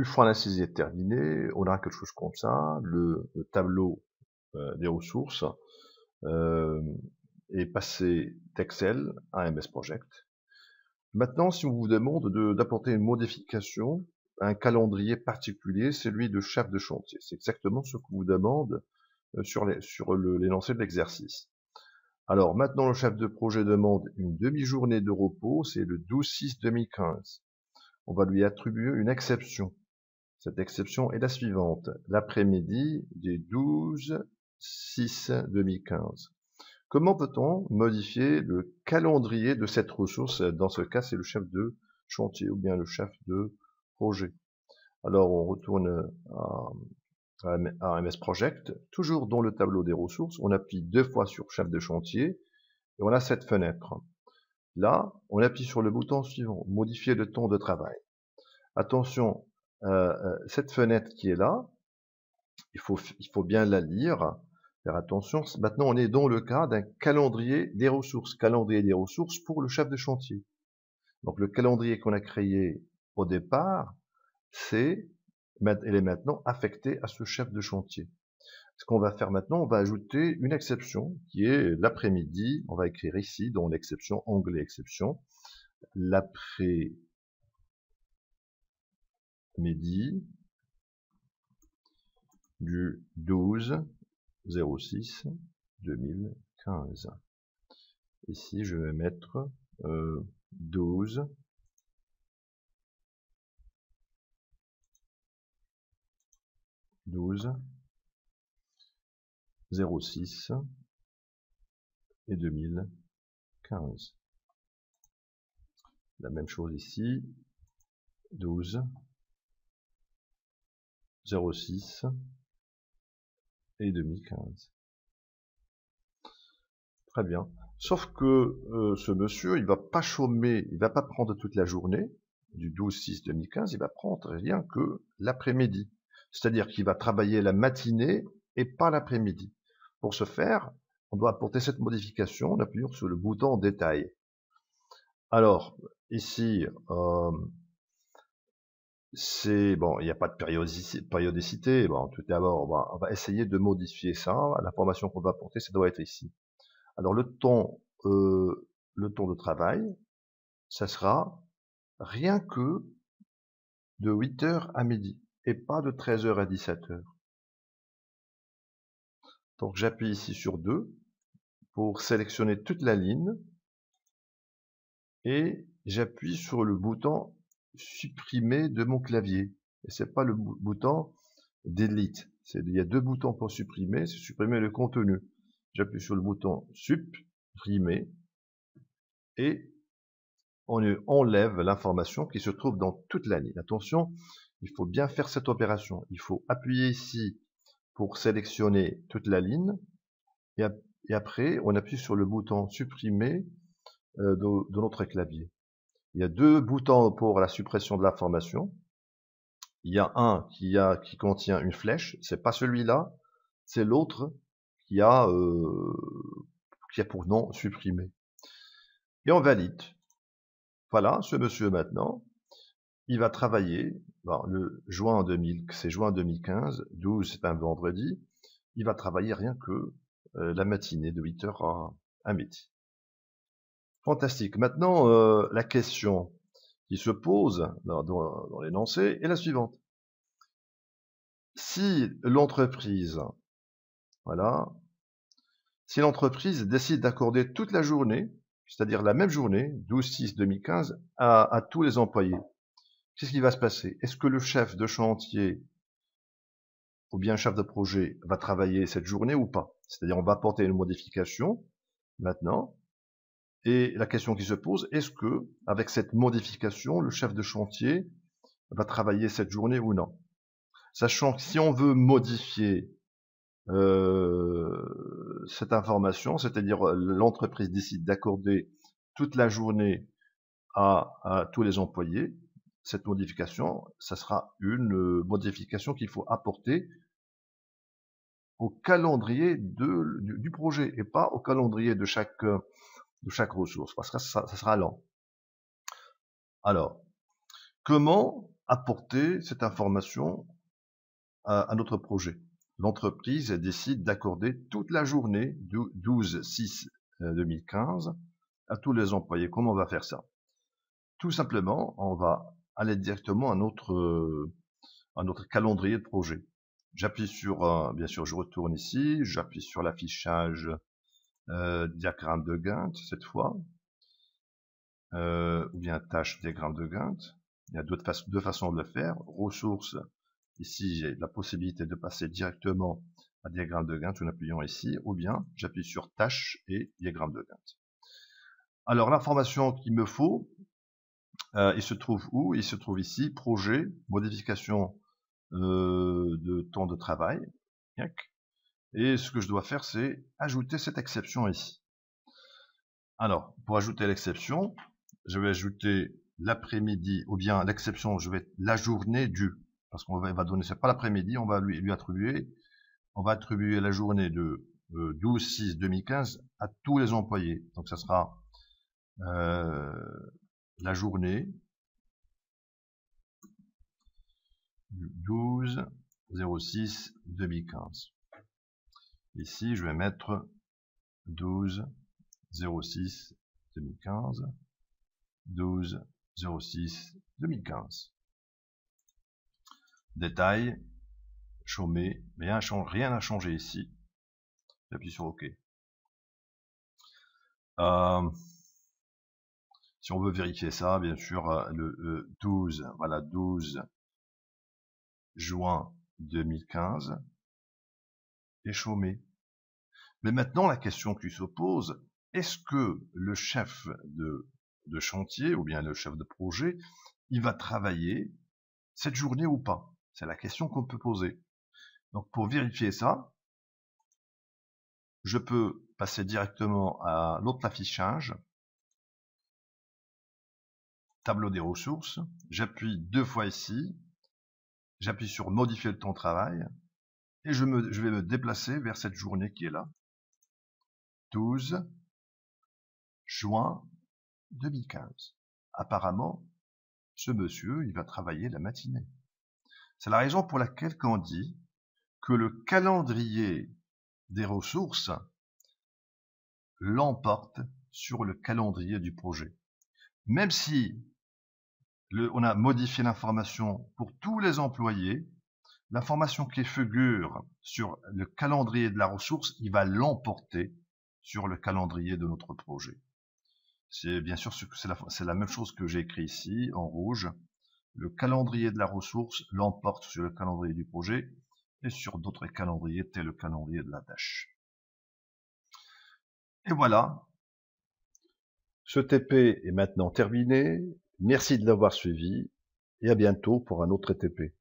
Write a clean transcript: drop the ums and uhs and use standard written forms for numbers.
une fois l'analyse est terminée, on aura quelque chose comme ça, le tableau des ressources est passé d'Excel à MS Project. Maintenant, si on vous demande d'apporter une modification à un calendrier particulier, celui de chef de chantier, c'est exactement ce qu'on vous demande sur l'énoncé de l'exercice. Alors maintenant, le chef de projet demande une demi-journée de repos, c'est le 12/6/2015. On va lui attribuer une exception. Cette exception est la suivante, l'après-midi du 12/6/2015. Comment peut-on modifier le calendrier de cette ressource? Dans ce cas, c'est le chef de chantier ou bien le chef de projet. Alors, on retourne à MS Project, toujours dans le tableau des ressources, on appuie 2 fois sur chef de chantier et on a cette fenêtre. Là, on appuie sur le bouton suivant, modifier le temps de travail. Attention, cette fenêtre qui est là, il faut bien la lire, faire attention. Maintenant, on est dans le cas d'un calendrier des ressources pour le chef de chantier. Donc, le calendrier qu'on a créé au départ, elle est maintenant affectée à ce chef de chantier. Ce qu'on va faire maintenant, on va ajouter une exception qui est l'après-midi. On va écrire ici dans l'exception, onglet exception, l'après-midi du 12/06/2015. Ici, je vais mettre 12/06 et 2015. La même chose ici, 12/06 et 2015. Très bien. Sauf que ce monsieur, il va pas chômer, il va pas prendre toute la journée du 12/6/2015, il va prendre rien que l'après-midi. C'est-à-dire qu'il va travailler la matinée et pas l'après-midi. Pour ce faire, on doit apporter cette modification en appuyant sur le bouton détail. Alors, ici, c'est bon, il n'y a pas de périodicité. Bon, tout d'abord, on va essayer de modifier ça. L'information qu'on va apporter, ça doit être ici. Alors, le temps de travail, ça sera rien que de 8h à midi et pas de 13h à 17h. Donc, j'appuie ici sur 2 pour sélectionner toute la ligne et j'appuie sur le bouton supprimer de mon clavier. Et c'est pas le bouton delete. Il y a 2 boutons pour supprimer, c'est supprimer le contenu. J'appuie sur le bouton supprimer et on enlève l'information qui se trouve dans toute la ligne. Attention, il faut bien faire cette opération. Il faut appuyer ici pour sélectionner toute la ligne et après on appuie sur le bouton supprimer de notre clavier. Il y a 2 boutons pour la suppression de l'information. Il y a un qui contient une flèche, c'est pas celui-là, c'est l'autre qui a pour nom supprimer. Et on valide. Voilà, ce monsieur maintenant, il va travailler, c'est juin 2015, 12 c'est un vendredi, il va travailler rien que la matinée de 8h à midi. Fantastique. Maintenant, la question qui se pose dans l'énoncé est la suivante. Si l'entreprise, si l'entreprise décide d'accorder toute la journée, c'est-à-dire la même journée, 12/6/2015, à tous les employés, qu'est-ce qui va se passer? Est-ce que le chef de chantier ou bien chef de projet va travailler cette journée ou pas? C'est-à-dire on va apporter une modification maintenant. Et la question qui se pose, est-ce que, avec cette modification, le chef de chantier va travailler cette journée ou non? Sachant que si on veut modifier cette information, c'est-à-dire l'entreprise décide d'accorder toute la journée à tous les employés, cette modification, ça sera une modification qu'il faut apporter au calendrier du projet et pas au calendrier de chaque ressource, parce que ça sera lent. Alors, comment apporter cette information à notre projet. L'entreprise décide d'accorder toute la journée du 12/6/2015 à tous les employés. Comment on va faire ça? Tout simplement, on va aller directement à notre calendrier de projet. J'appuie sur, bien sûr, je retourne ici, j'appuie sur l'affichage diagramme de Gantt cette fois, ou bien tâche diagramme de Gantt. Il y a deux façons de le faire. Ressources, ici j'ai la possibilité de passer directement à diagramme de Gantt en appuyant ici, ou bien j'appuie sur tâche et diagramme de Gantt. Alors l'information qu'il me faut, il se trouve où? Il se trouve ici, projet, modification de temps de travail. Et ce que je dois faire, c'est ajouter cette exception ici. Alors, pour ajouter l'exception, je vais ajouter l'après-midi, ou bien l'exception, je vais la journée du, parce qu'on va donner, c'est pas l'après-midi, on va lui attribuer, la journée de 12/6/2015 à tous les employés. Donc ça sera la journée du 12/06/2015. Ici, je vais mettre 12/06/2015, 12/06/2015. Détail, chômé, mais rien n'a changé ici. J'appuie sur OK. Si on veut vérifier ça, bien sûr, le 12, voilà, 12 juin 2015 est chômé. Mais maintenant, la question qui se pose, est-ce que le chef de chantier, ou bien le chef de projet, il va travailler cette journée ou pas? C'est la question qu'on peut poser. Donc, pour vérifier ça, je peux passer directement à l'autre affichage, tableau des ressources, j'appuie 2 fois ici, j'appuie sur modifier le temps de travail, et je vais me déplacer vers cette journée qui est là, 12 juin 2015. Apparemment, ce monsieur, il va travailler la matinée. C'est la raison pour laquelle on dit que le calendrier des ressources l'emporte sur le calendrier du projet. Même si on a modifié l'information pour tous les employés, l'information qui figure sur le calendrier de la ressource, il va l'emporter sur le calendrier de notre projet. C'est bien sûr c'est la même chose que j'ai écrit ici en rouge. Le calendrier de la ressource l'emporte sur le calendrier du projet et sur d'autres calendriers tels le calendrier de la tâche. Et voilà. Ce TP est maintenant terminé. Merci de l'avoir suivi et à bientôt pour un autre TP.